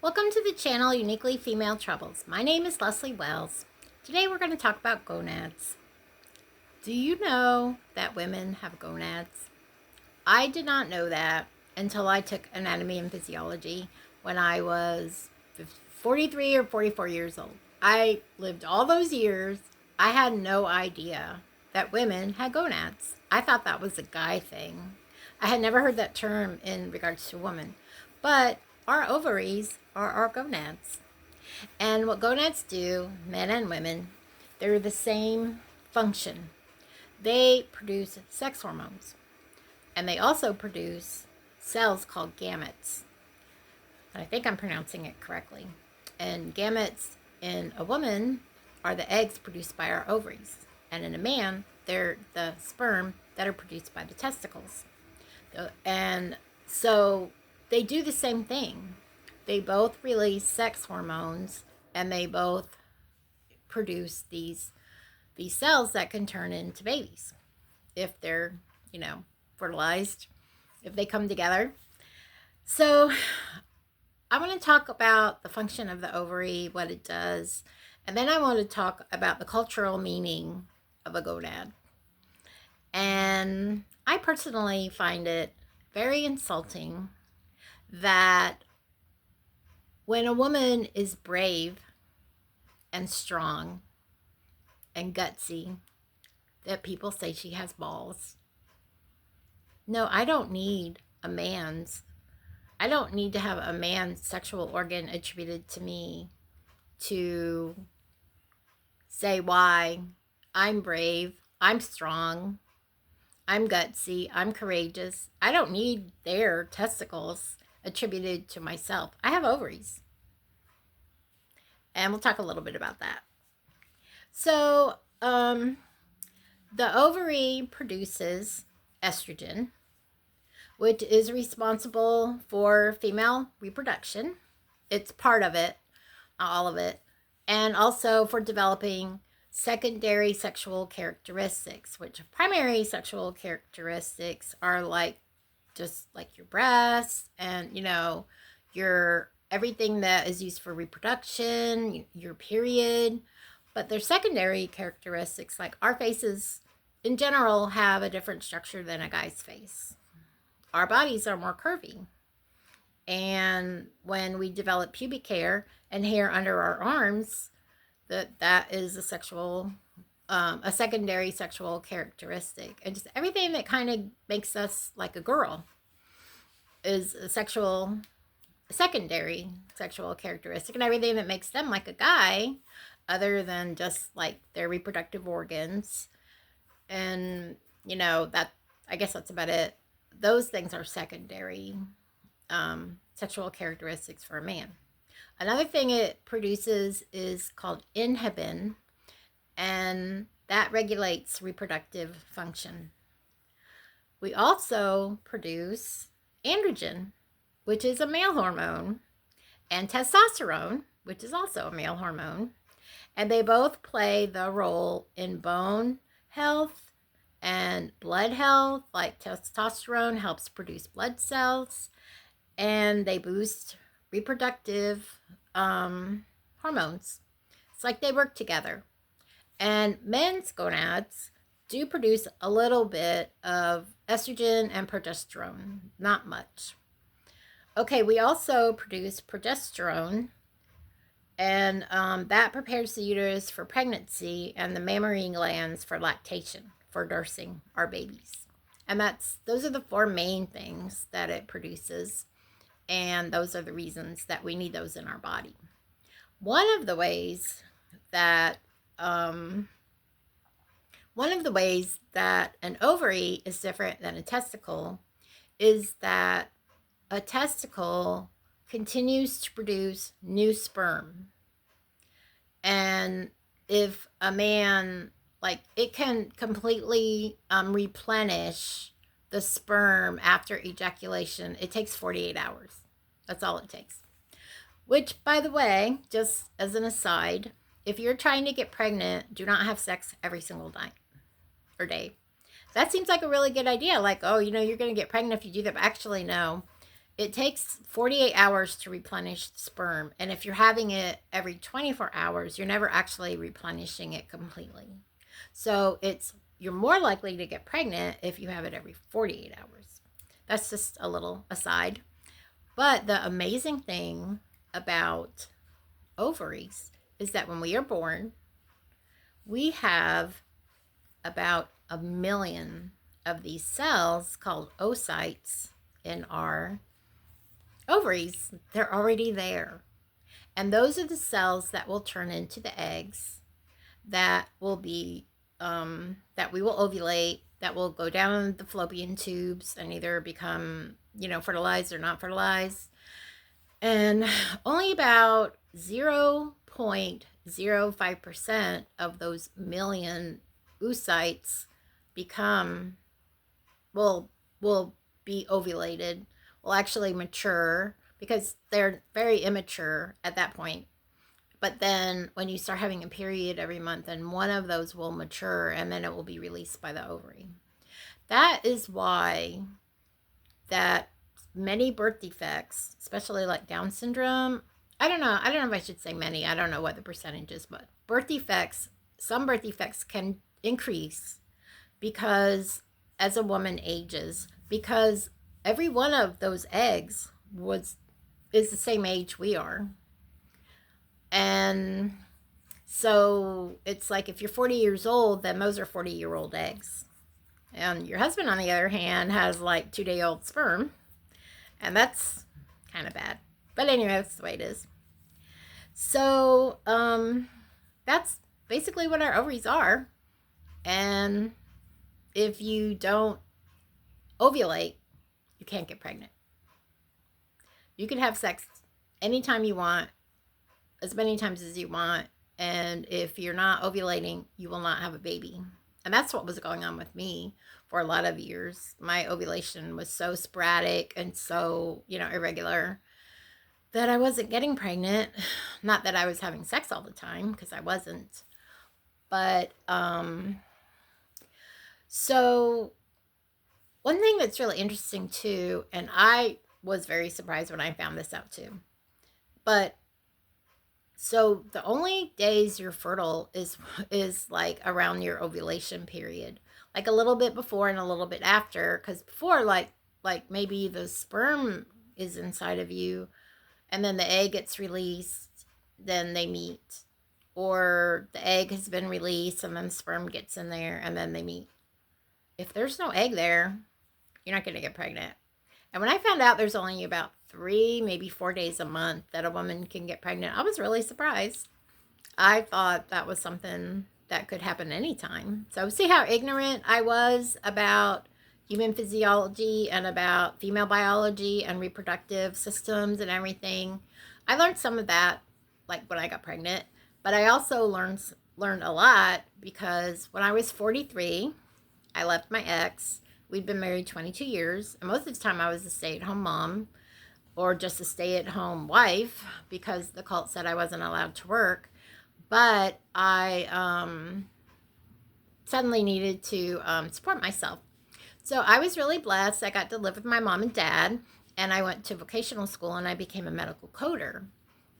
Welcome to the channel Uniquely Female Troubles. My name is Leslie Wells. Today we're going to talk about gonads. Do you know that women have gonads? I did not know that until I took anatomy and physiology when I was 43 or 44 years old. I lived all those years. I had no idea that women had gonads. I thought that was a guy thing. I had never heard that term in regards to women. But our ovaries are our gonads. And what gonads do, men and women, they're the same function. They produce sex hormones. And they also produce cells called gametes. I think I'm pronouncing it correctly. And gametes in a woman are the eggs produced by our ovaries. And in a man, they're the sperm that are produced by the testicles. And so they do the same thing. They both release sex hormones, and they both produce these cells that can turn into babies if they're, fertilized, if they come together. So I want to talk about the function of the ovary, what it does, and then I want to talk about the cultural meaning of a gonad. And I personally find it very insulting that when a woman is brave and strong and gutsy, that people say she has balls. No, I don't need to have a man's sexual organ attributed to me to say why I'm brave, I'm strong, I'm gutsy, I'm courageous. I don't need their testicles attributed to myself. I have ovaries. And we'll talk a little bit about that. So, the ovary produces estrogen, which is responsible for female reproduction. It's part of it, not all of it. And also for developing secondary sexual characteristics, which primary sexual characteristics are just like your breasts and, your everything that is used for reproduction, your period. But their secondary characteristics, like our faces in general have a different structure than a guy's face. Our bodies are more curvy. And when we develop pubic hair and hair under our arms, that is a secondary sexual characteristic. And just everything that kind of makes us like a girl is a secondary sexual characteristic, and everything that makes them like a guy, other than just like their reproductive organs, and that, I guess that's about it. Those things are secondary sexual characteristics for a man. Another thing it produces is called inhibin, and that regulates reproductive function. We also produce androgen, which is a male hormone, and testosterone, which is also a male hormone. And they both play the role in bone health and blood health. Like testosterone helps produce blood cells, and they boost reproductive hormones. It's like they work together. And men's gonads do produce a little bit of estrogen and progesterone, not much. Okay, we also produce progesterone, and that prepares the uterus for pregnancy and the mammary glands for lactation, for nursing our babies. And those are the four main things that it produces, and those are the reasons that we need those in our body. One of the ways that an ovary is different than a testicle is that a testicle continues to produce new sperm. And if a man, it can completely replenish the sperm after ejaculation. It takes 48 hours. That's all it takes. Which, by the way, just as an aside, if you're trying to get pregnant, do not have sex every single night or day. That seems like a really good idea. You're going to get pregnant if you do that. But actually, no. it takes 48 hours to replenish the sperm. And if you're having it every 24 hours, you're never actually replenishing it completely. So you're more likely to get pregnant if you have it every 48 hours. That's just a little aside. But the amazing thing about ovaries is that when we are born, we have about 1 million of these cells called oocytes in our ovaries. They're already there. And those are the cells that will turn into the eggs that will be, that we will ovulate, that will go down the fallopian tubes and either become, fertilized or not fertilized. And only about 0.05% of those million oocytes become, will be ovulated, will actually mature, because they're very immature at that point. But then when you start having a period every month, and one of those will mature, and then it will be released by the ovary. That is why that many birth defects, especially like Down syndrome, I don't know if I should say many, I don't know what the percentage is, but some birth defects can increase because as a woman ages, because every one of those eggs is the same age we are. And so it's like if you're 40 years old, then those are 40-year-old eggs. And your husband, on the other hand, has like 2-day-old sperm. And that's kind of bad. But anyway, that's the way it is. So that's basically what our ovaries are. And if you don't ovulate, you can't get pregnant. You can have sex anytime you want, as many times as you want. And if you're not ovulating, you will not have a baby. And that's what was going on with me for a lot of years. My ovulation was so sporadic and so, irregular that I wasn't getting pregnant. Not that I was having sex all the time, because I wasn't. But, so one thing that's really interesting too, and I was very surprised when I found this out too, but so the only days you're fertile is like around your ovulation period, like a little bit before and a little bit after, because before, like maybe the sperm is inside of you, and then the egg gets released, then they meet, or the egg has been released and then sperm gets in there and then they meet. If there's no egg there, you're not going to get pregnant. And when I found out there's only about 3, maybe 4 days a month that a woman can get pregnant, I was really surprised. I thought that was something that could happen anytime. So see how ignorant I was about human physiology and about female biology and reproductive systems and everything. I learned some of that like when I got pregnant, but I also learned a lot because when I was 43, I left my ex. We'd been married 22 years, and most of the time I was a stay-at-home mom or just a stay-at-home wife because the cult said I wasn't allowed to work. But I suddenly needed to support myself. So I was really blessed. I got to live with my mom and dad, and I went to vocational school, and I became a medical coder,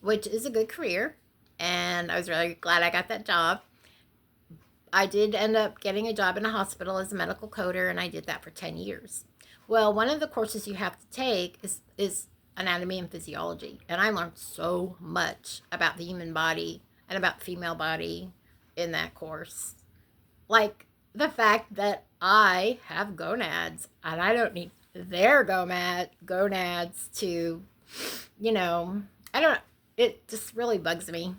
which is a good career, and I was really glad I got that job. I did end up getting a job in a hospital as a medical coder, and I did that for 10 years. Well, one of the courses you have to take is anatomy and physiology, and I learned so much about the human body and about the female body in that course. Like the fact that I have gonads, and I don't need their gonads to, I don't, it just really bugs me.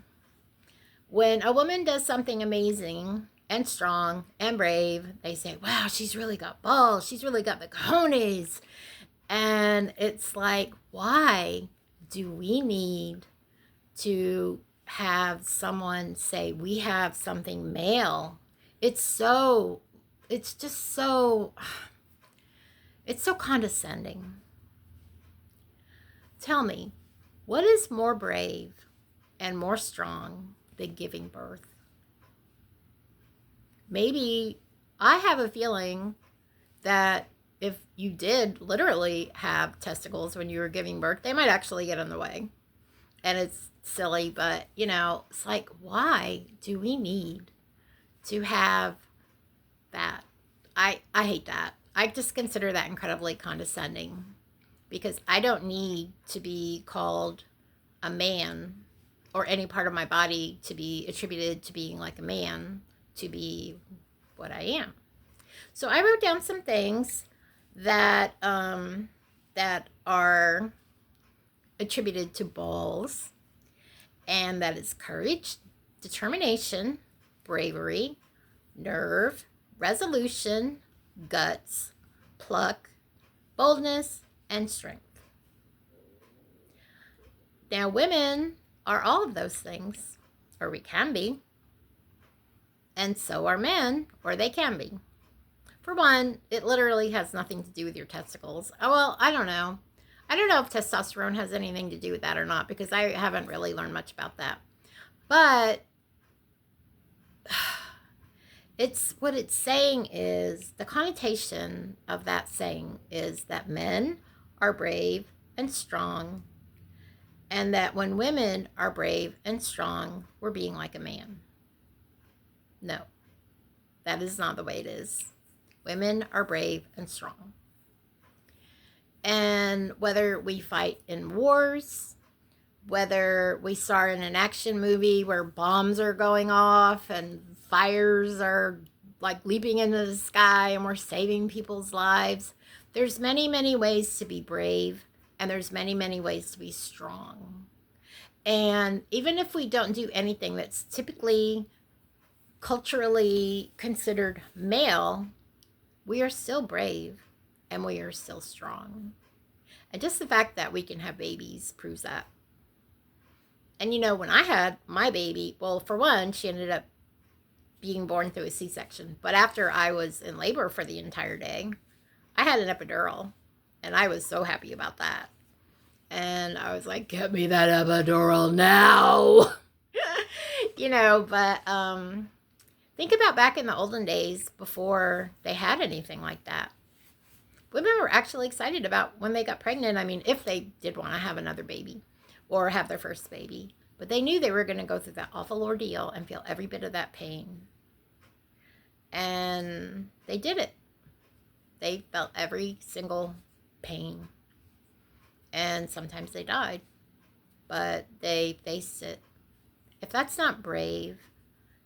When a woman does something amazing and strong and brave, they say, wow, she's really got balls. She's really got the cojones. And it's like, why do we need to have someone say we have something male? It's just so, it's so condescending. Tell me, what is more brave and more strong than giving birth? Maybe I have a feeling that if you did literally have testicles when you were giving birth, they might actually get in the way. And it's silly, but you know, it's like, why do we need to have that? I hate that. I just consider that incredibly condescending because I don't need to be called a man or any part of my body to be attributed to being like a man to be what I am. So I wrote down some things that that are attributed to balls, and that is courage, determination, bravery, nerve, resolution, guts, pluck, boldness, and strength. Now, women are all of those things, or we can be, and so are men, or they can be. For one, it literally has nothing to do with your testicles. Oh, well, I don't know. I don't know if testosterone has anything to do with that or not because I haven't really learned much about that. But it's what it's saying is the connotation of that saying is that men are brave and strong, and that when women are brave and strong, we're being like a man. No, that is not the way it is. Women are brave and strong. And whether we fight in wars, whether we star in an action movie where bombs are going off and fires are like leaping into the sky and we're saving people's lives, there's many, many ways to be brave, and there's many, many ways to be strong. And even if we don't do anything that's typically culturally considered male, we are still brave and we are still strong. And just the fact that we can have babies proves that. And you know, when I had my baby, well, for one, she ended up being born through a C-section. But after I was in labor for the entire day, I had an epidural. And I was so happy about that. And I was like, get me that epidural now. You know, but think about back in the olden days before they had anything like that. Women were actually excited about when they got pregnant. I mean, if they did want to have another baby or have their first baby. But they knew they were going to go through that awful ordeal and feel every bit of that pain. And they did it. They felt every single pain. And sometimes they died. But they faced it. If that's not brave,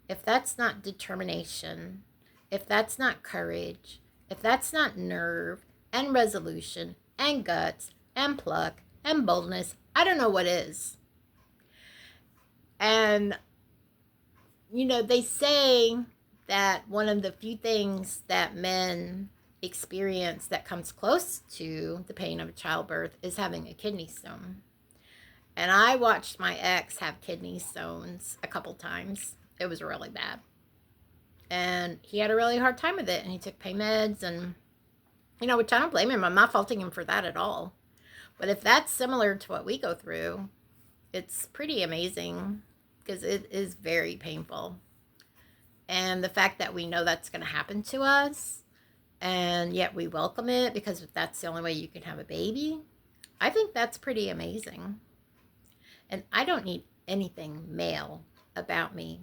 if that's not determination, if that's not courage, if that's not nerve and resolution and guts and pluck and boldness, I don't know what is. And, you know, they say that one of the few things that men experience that comes close to the pain of childbirth is having a kidney stone. And I watched my ex have kidney stones a couple times. It was really bad. And he had a really hard time with it. And he took pain meds and, you know, which I don't blame him. I'm not faulting him for that at all. But if that's similar to what we go through, it's pretty amazing because it is very painful. And the fact that we know that's going to happen to us and yet we welcome it because that's the only way you can have a baby, I think that's pretty amazing. And I don't need anything male about me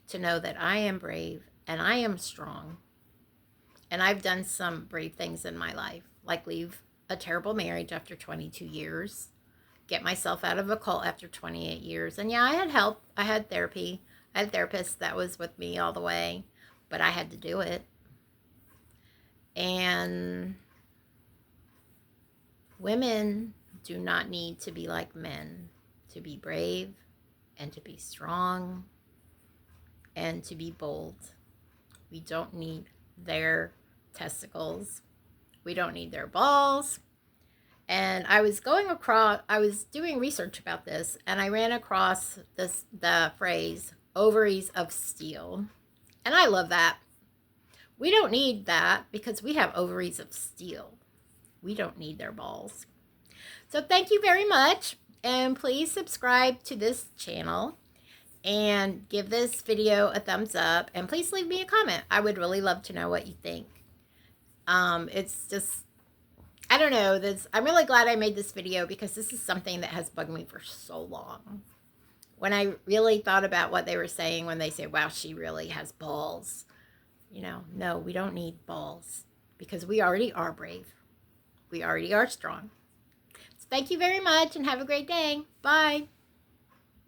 to know that I am brave and I am strong. And I've done some brave things in my life, like leave a terrible marriage after 22 years, get myself out of a cult after 28 years. And yeah, I had help. I had therapy. I had a therapist that was with me all the way, but I had to do it. And women do not need to be like men to be brave and to be strong and to be bold. We don't need their testicles. We don't need their balls. And I was doing research about this, and I ran across the phrase ovaries of steel. And I love that. We don't need that because we have ovaries of steel. We don't need their balls. So thank you very much. And please subscribe to this channel and give this video a thumbs up. And please leave me a comment. I would really love to know what you think. It's just I don't know. I'm really glad I made this video because this is something that has bugged me for so long. When I really thought about what they were saying when they say, wow, she really has balls. You know, no, we don't need balls because we already are brave. We already are strong. So thank you very much and have a great day. Bye.